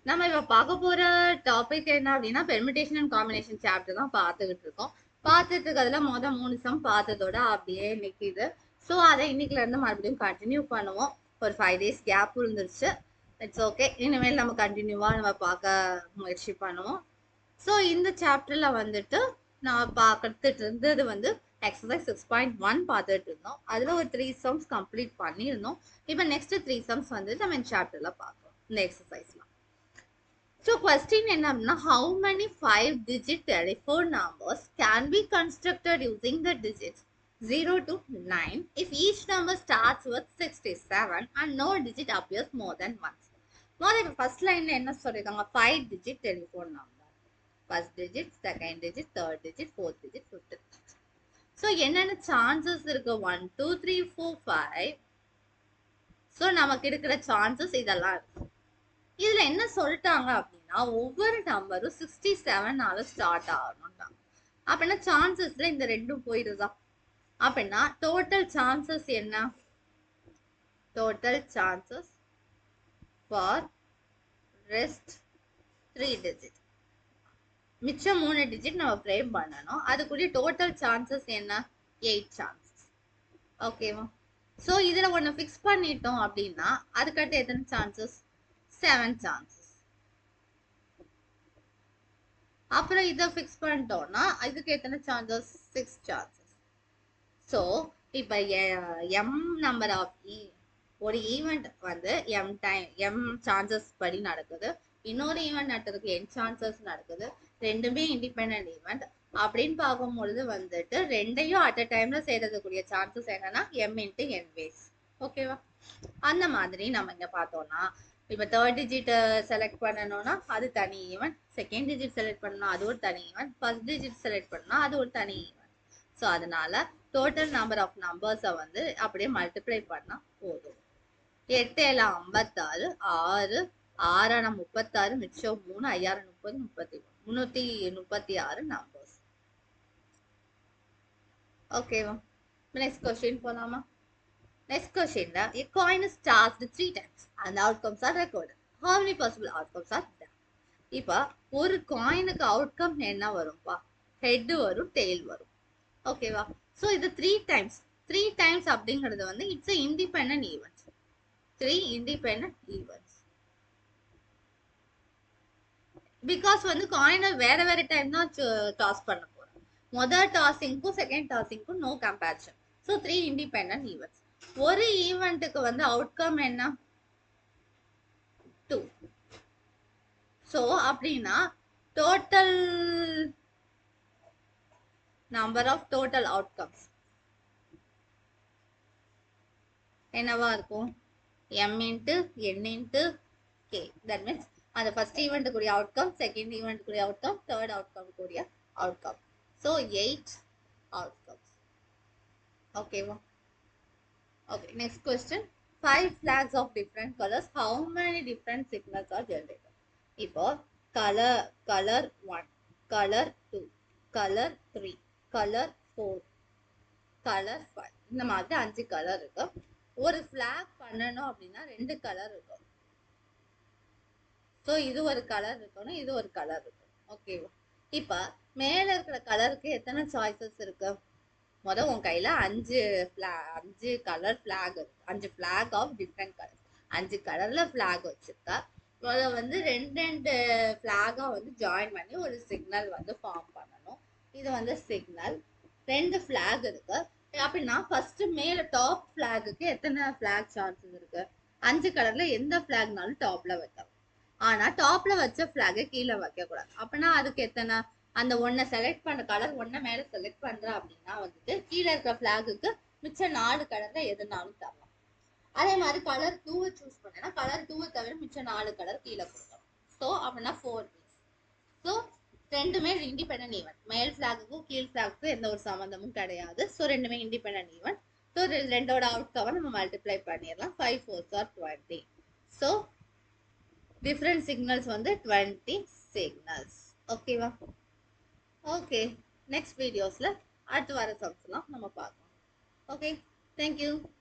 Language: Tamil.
நம்ம இப்ப பார்க்க போற டாபிக் என்ன அப்படின்னா பெர்மிட்டேஷன் அண்ட் காம்பினேஷன் சாப்டர் தான் பார்த்துக்கிட்டு இருக்கோம். பார்த்துட்டு இருக்கிறதுல மொதல் 3 சம் பார்த்ததோட அப்படியே நிக்குது. ஸோ அதை இன்னைக்குல இருந்து மறுபடியும் கண்டினியூ பண்ணுவோம். ஒரு 5 டேஸ் கேப் இருந்துருச்சு. It's okay. இனிமேல் நம்ம கண்டினியூவா நம்ம பார்க்க முயற்சி பண்ணுவோம். ஸோ இந்த சாப்டர்ல வந்துட்டு நான் பார்த்துட்டு இருந்தது வந்து எக்ஸசைஸ் 6.1 பார்த்துட்டு இருந்தோம். அதுல ஒரு 3 சம்ஸ் கம்ப்ளீட் பண்ணியிருந்தோம். இப்போ நெக்ஸ்ட் 3 சம்ஸ் வந்து நம்ம இந்த சாப்டர்ல பார்க்கலாம் இந்த எக்ஸசைஸ்ல. So question என்னன்னா how many 5-digit telephone numbers can be constructed using the digits 0 to 9 if each number starts with 67 and no digit appears more than once. முதல்ல first line என்ன சொல்லிருக்காங்க 5-digit telephone number. First digit, second digit, third digit, fourth digit, fifth digit. So என்னென்ன chances இருக்கு 1 2 3 4 5. So நமக்கு இருக்கிற chances இதெல்லாம் இருக்கு. இதுல என்ன சொல்லிட்டாங்க அப்படின்னா ஒவ்வொரு நம்பரும் 67 ஸ்டார்ட் ஆகணும். அப்படின்னா சான்சஸ்ல இந்த ரெண்டும் போயிடுதா? அப்படின்னா டோட்டல் சான்சஸ் என்ன? Total chances for rest 3 digit, மிச்சம் 3 டிஜிட் நம்ம ஃப்ரேம் பண்ணணும். அதுக்குரிய டோட்டல் சான்சஸ் என்ன? 8 சான்சஸ். ஓகேவா? ஸோ இதுல ஒன்று ஃபிக்ஸ் பண்ணிட்டோம் அப்படின்னா அதுக்கடுத்து எத்தனை சான்சஸ்? 7 சான்சஸ். அப்புறம் இதை ஃபிக்ஸ் பண்ணிட்டோம்னா இதுக்கு எத்தனை சான்சஸ்? 6 சான்சஸ். ஸோ இப்போ எம் நம்பர் ஆஃப் ஒரு ஈவெண்ட் வந்து எம் சான்சஸ் படி நடக்குது, இன்னொரு ஈவெண்ட் நடக்கிறதுக்கு n சான்சஸ் நடக்குது, ரெண்டுமே இண்டிபெண்ட் ஈவெண்ட் அப்படின்னு பார்க்கும்பொழுது வந்துட்டு ரெண்டையும் அட் அ டைம்ல செய்யறதுக்குரிய சான்சஸ் என்னன்னா m இன்ட்டு n வேஸ். ஓகேவா? அந்த மாதிரி நம்ம இங்க பார்த்தோம்னா இப்போ தேர்ட் டிஜிட் செலக்ட் பண்ணணும்னா அது தனி ஈவெண்ட், செகண்ட் டிஜிட் செலக்ட் பண்ணணும் அது ஒரு தனி ஈவெண்ட், ஃபர்ஸ்ட் டிஜிட் செலக்ட் பண்ணா அது ஒரு தனி ஈவெண்ட். ஸோ அதனால டோட்டல் நம்பர் ஆஃப் நம்பர்ஸை வந்து அப்படியே மல்டிப்ளை பண்ணா போதும். 8 7 56, 6 6 36, மிச்சம் 3, 5 30, 33, 336 நம்பர்ஸ். ஓகேவா? நெக்ஸ்ட் கொஸ்டின் போலாமா? Next question, a coin is charged 3 times and the outcomes are recorded. How many possible outcomes are there? இப்போ ஒரு காயினுக்கு அவுட்கம் என்ன வரும்பா? ஹெட் வரும், டெய்ல் வரும். ஓகேவா? ஸோ இது 3 டைம்ஸ். 3 டைம்ஸ் அப்படிங்கிறது வந்து it's independent events. 3 independent events. Because வந்து காயினை வேற வேற டைம் தான் டாஸ் பண்ண போறோம். முதல் டாஸிங்க்கும் செகண்ட் டாஸிங்க்கும் no comparison. So 3 independent events. ஒரு ஈவெண்ட்டுக்கு வந்து அவுட்கம் என்ன? 2. ஸோ அப்படின்னா total number of total outcomes என்னவா இருக்கும்? m into n into k. That means அந்த ஃபர்ஸ்ட் ஈவெண்ட் கூடிய அவுட்கம், செகண்ட் ஈவெண்ட் கூடிய அவுட்கம், தேர்ட் அவுட்கம் கூடிய அவுட்கம். So 8 outcomes. ஓகேவா? Okay, next question. 5 flags of different colors. How many different signals are generated? இப்போ color 1, color 2, color 3, color 4, color 5. இந்த மாதிரி 5 கலர் இருக்கு. ஒரு flag பண்ணணும் அப்படின்னா 2 கலர் இருக்கும். ஸோ இது ஒரு கலர் இருக்கணும், இது ஒரு கலர் இருக்கும். ஓகேவா? இப்போ மேல இருக்கிற கலருக்கு எத்தனை சாய்ஸஸ் இருக்கு? முதல் உன் கையில 5 கலர் ஃபிளாக் இருக்கு. 5 ஃபிளாக் ஆஃப் டிஃப்ரெண்ட் கலர், 5 கலர்ல ஃபிளாக் வச்சிருக்கா. அதை வந்து ரெண்டு ஃபிளாகா வந்து ஜாயின் பண்ணி ஒரு சிக்னல் வந்து ஃபார்ம் பண்ணணும். இது வந்து சிக்னல். 2 ஃபிளாக் இருக்கு அப்படின்னா ஃபர்ஸ்ட் மேல டாப் ஃபிளாகுக்கு எத்தனை ஃபிளாக் சான்சஸ் இருக்கு? 5 கலர்ல எந்த ஃபிளாக்னாலும் டாப்ல வைக்கலாம். ஆனா டாப்ல வச்ச ஃபிளாகை கீழே வைக்க கூடாது. அப்படின்னா அதுக்கு எத்தனை? அந்த ஒன்ன செலக்ட் பண்ண கலர் ஒன்ன மேல செலக்ட் பண்ற அப்படின்னா வந்துட்டு கீழே இருக்கிற ஃபிளாகுக்கு மிச்சம் 4 கலர்ல எதுனாலும் தரலாம். அதே மாதிரி கலர் 2 சூஸ் பண்ணா கலர் 2 தவிர மிச்சம் 4 கலர் கீழே கொடுக்கலாம். ஸோ அப்படின்னா 4 பீஸ். ஸோ ரெண்டுமே இண்டிபெண்டன்ட் ஈவெண்ட். மேல் ஃபிளாகுக்கும் கீழ் ஃபிளாகுக்கும் எந்த ஒரு சம்மந்தமும் கிடையாது. ஸோ ரெண்டுமே இண்டிபெண்டன்ட் ஈவெண்ட். ஸோ ரெண்டோட அவுட்கமை நம்ம மல்டிப்ளை பண்ணிடலாம். 5 4s are 20. So different signals வந்து 20 signals. ஓகேவா? ஓகே, நெக்ஸ்ட் வீடியோஸ்ல அடுத்து வர சம்ஸ்லாம் நம்ம பார்க்கலாம். Okay, thank you.